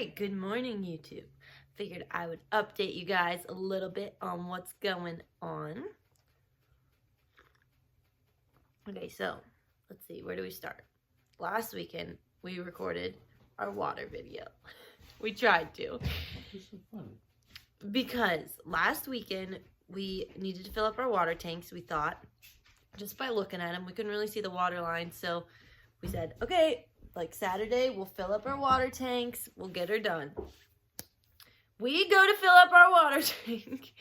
right, good morning, YouTube. Figured I would update you guys a little bit on what's going on. Okay, so let's see, where do we start? Last weekend, we recorded our water video. We tried to. It's so fun. Because last weekend, we needed to fill up our water tanks, we thought. Just by looking at them, we couldn't really see the water line, so we said, okay, like Saturday, we'll fill up our water tanks, we'll get her done. We go to fill up our water tank.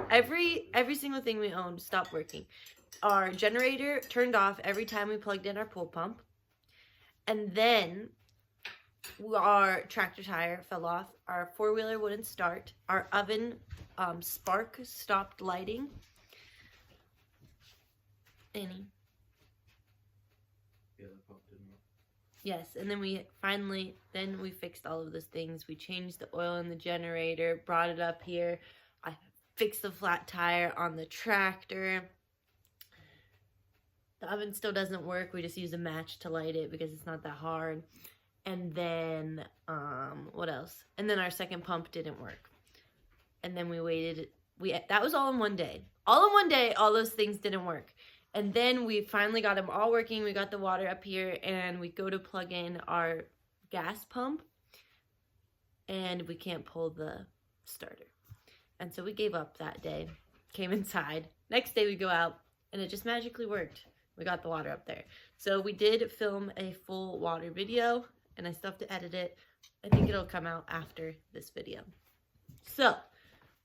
Every single thing we owned stopped working. Our generator turned off every time we plugged in our pool pump. And then our tractor tire fell off. Our four-wheeler wouldn't start. Our oven spark stopped lighting. Annie? Yeah, the pump didn't work. Yes, and then we fixed all of those things. We changed the oil in the generator, brought it up here. I fixed the flat tire on the tractor. The oven still doesn't work. We just use a match to light it because it's not that hard. And then, what else? And then our second pump didn't work. And then we waited. That was all in one day. All in one day, all those things didn't work. And then we finally got them all working. We got the water up here, and we go to plug in our gas pump, and we can't pull the starter. And so we gave up that day, came inside. Next day we go out, and it just magically worked. We got the water up there. So we did film a full water video, and I still have to edit it. I think it'll come out after this video. So,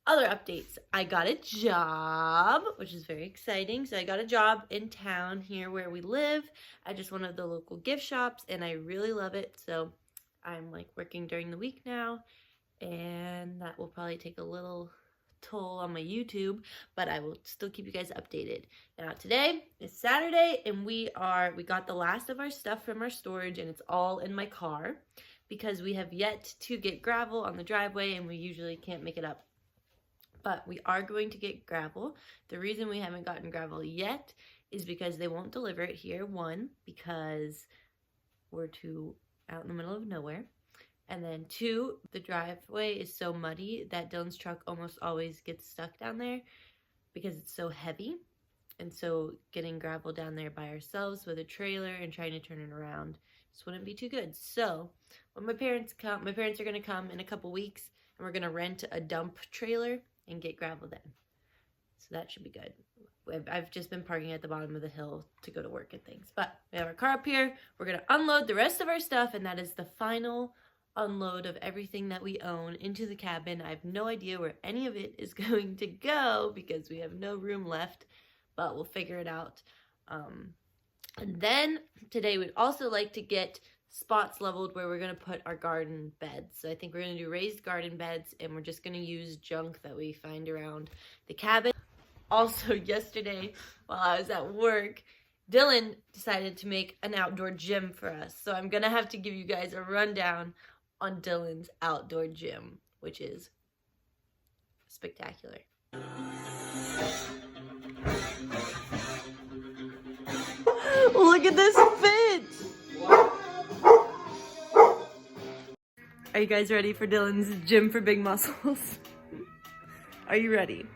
other updates. I got a job, which is very exciting. So I got a job in town here where we live at just one of the local gift shops, and I really love it. So I'm like working during the week now, and that will probably take a little toll on my YouTube, but I will still keep you guys updated. Now today is Saturday, and we got the last of our stuff from our storage, and it's all in my car because we have yet to get gravel on the driveway, and we usually can't make it up. But we are going to get gravel. The reason we haven't gotten gravel yet is because they won't deliver it here. One, because we're too out in the middle of nowhere. And then two, the driveway is so muddy that Dylan's truck almost always gets stuck down there because it's so heavy. And so getting gravel down there by ourselves with a trailer and trying to turn it around just wouldn't be too good. So when my parents are going to come in a couple weeks, and we're going to rent a dump trailer and get gravel then. So that should be good. I've just been parking at the bottom of the hill to go to work and things. But we have our car up here. We're going to unload the rest of our stuff, and that is the final unload of everything that we own into the cabin. I have no idea where any of it is going to go because we have no room left, but we'll figure it out. And then today we'd also like to get spots leveled where we're going to put our garden beds. So I think we're going to do raised garden beds, and we're just going to use junk that we find around the cabin. Also, yesterday while I was at work, Dylan decided to make an outdoor gym for us. So I'm going to have to give you guys a rundown on Dylan's outdoor gym, which is spectacular. Look at this fit! Are you guys ready for Dylan's gym for big muscles? Are you ready?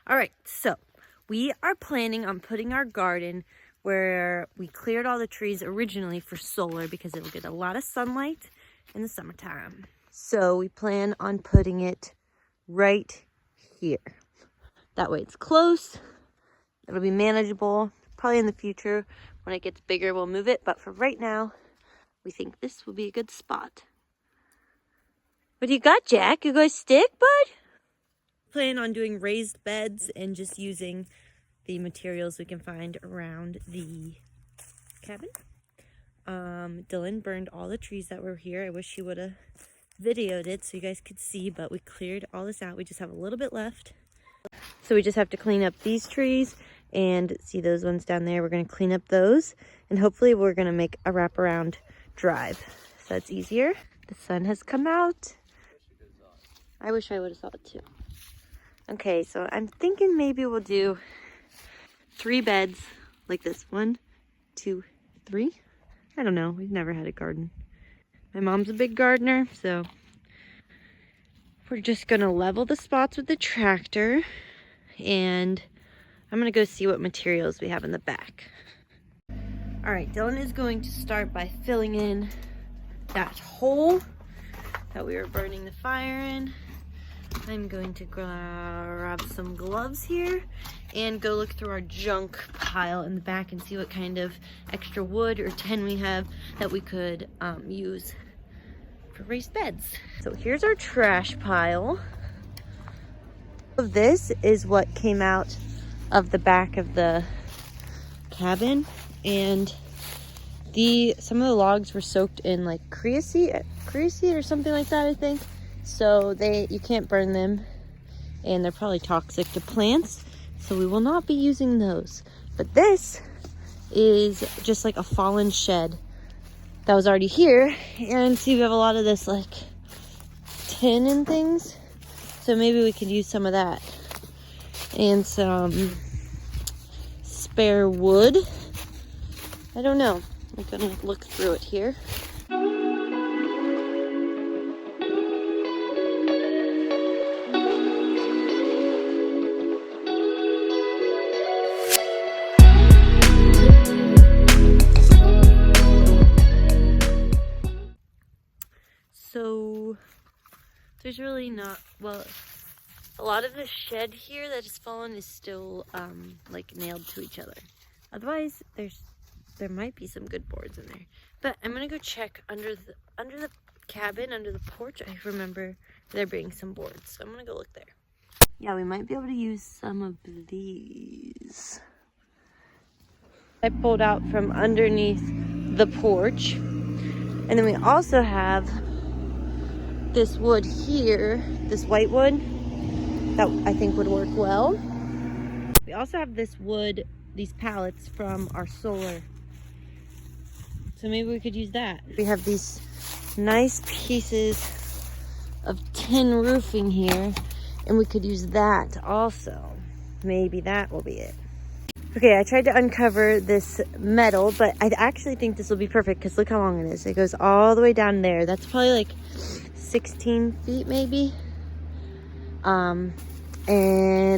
All right, so we are planning on putting our garden where we cleared all the trees originally for solar because it'll get a lot of sunlight in the summertime. So we plan on putting it right here. That way it's close, it'll be manageable. Probably in the future when it gets bigger we'll move it, but for right now we think this will be a good spot. What do you got, Jack? You got a stick, bud? Plan on doing raised beds and just using the materials we can find around the cabin. Dylan burned all the trees that were here. I wish he would have videoed it so you guys could see, but we cleared all this out. We just have a little bit left. So we just have to clean up these trees and see those ones down there. We're going to clean up those and hopefully we're going to make a wraparound drive. So that's easier. The sun has come out. I wish I would have saw it too. Okay, so I'm thinking maybe we'll do 3 beds like this. 1, 2, 3. I don't know. We've never had a garden. My mom's a big gardener, so we're just gonna level the spots with the tractor, and I'm gonna go see what materials we have in the back. All right, Dylan is going to start by filling in that hole that we were burning the fire in. I'm going to grab some gloves here and go look through our junk pile in the back and see what kind of extra wood or tin we have that we could use for raised beds. So here's our trash pile. This is what came out of the back of the cabin, and some of the logs were soaked in like creosote or something like that, I think. So you can't burn them, and they're probably toxic to plants, so we will not be using those. But this is just like a fallen shed that was already here, and see we have a lot of this like tin and things, so maybe we could use some of that and some spare wood. I don't know. I'm gonna look through it here. So there's really not, well, a lot of the shed here that has fallen is still like nailed to each other. Otherwise there might be some good boards in there. But I'm gonna go check under the cabin, under the porch. I remember there being some boards, so I'm gonna go look there. Yeah, we might be able to use some of these. I pulled out from underneath the porch. And then we also have this wood here, this white wood, that I think would work well. We also have this wood, these pallets from our solar. So maybe we could use that. We have these nice pieces of tin roofing here, and we could use that also. Maybe that will be it. Okay, I tried to uncover this metal, but I actually think this will be perfect because look how long it is. It goes all the way down there. That's probably like 16 feet maybe. And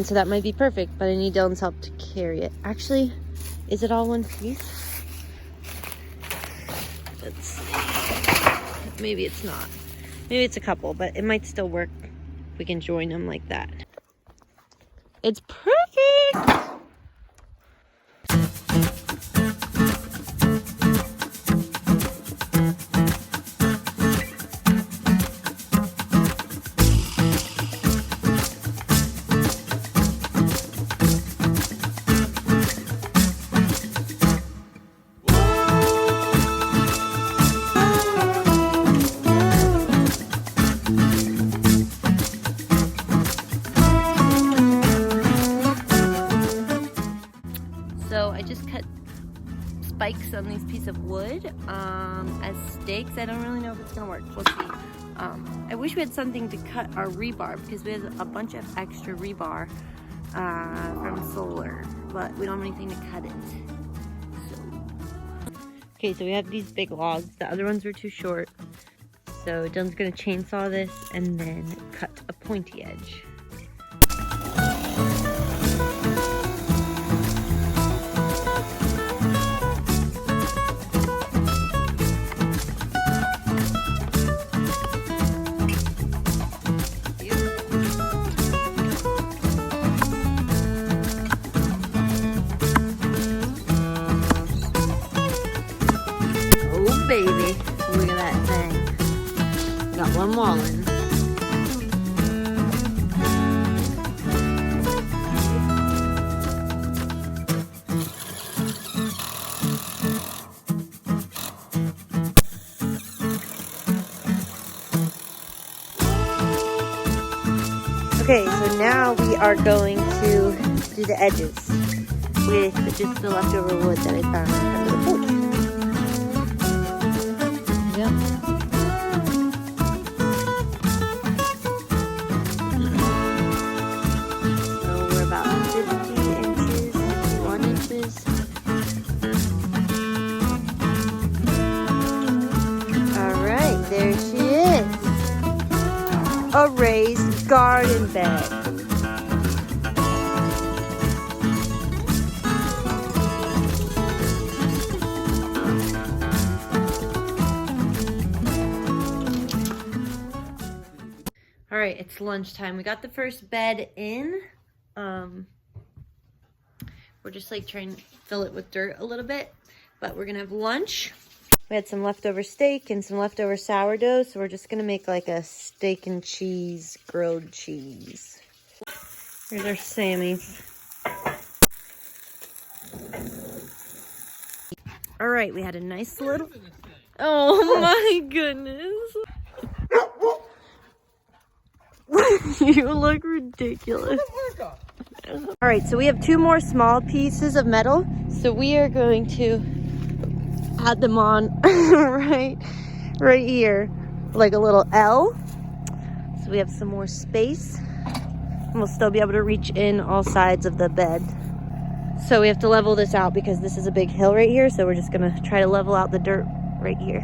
so that might be perfect, but I need Dylan's help to carry it. Actually, is it all one piece? Let's see. Maybe it's not. Maybe it's a couple, but it might still work. We can join them like that. It's perfect! So I just cut spikes on these pieces of wood as stakes. I don't really know if it's gonna work. We'll see. I wish we had something to cut our rebar because we have a bunch of extra rebar from solar, but we don't have anything to cut it. Okay, so we have these big logs. The other ones were too short. So Dylan's gonna chainsaw this and then cut a pointy edge. I'm walling. Okay, so now we are going to do the edges with just the leftover wood that I found under the porch. Yep. So we're about 50 inches, 51 inches. Alright, there she is. A raised garden bed. All right, it's lunchtime. We got the first bed in. We're just like trying to fill it with dirt a little bit, but we're gonna have lunch. We had some leftover steak and some leftover sourdough, so we're just gonna make like a steak and cheese, grilled cheese. Here's our Sammys. All right, we had a nice little... Oh my goodness. You look ridiculous. All right, so we have 2 more small pieces of metal, so we are going to add them on right here, like a little L, so we have some more space, and we'll still be able to reach in all sides of the bed. So we have to level this out because this is a big hill right here, so we're just gonna try to level out the dirt right here.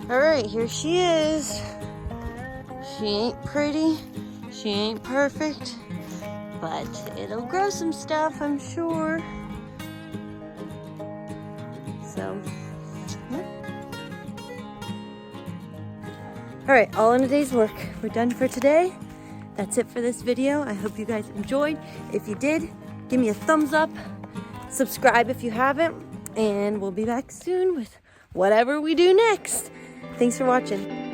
Alright, here she is. She ain't pretty, she ain't perfect, but it'll grow some stuff, I'm sure. So, yeah. Alright, all in a day's work. We're done for today. That's it for this video. I hope you guys enjoyed. If you did, give me a thumbs up. Subscribe if you haven't. And we'll be back soon with whatever we do next. Thanks for watching.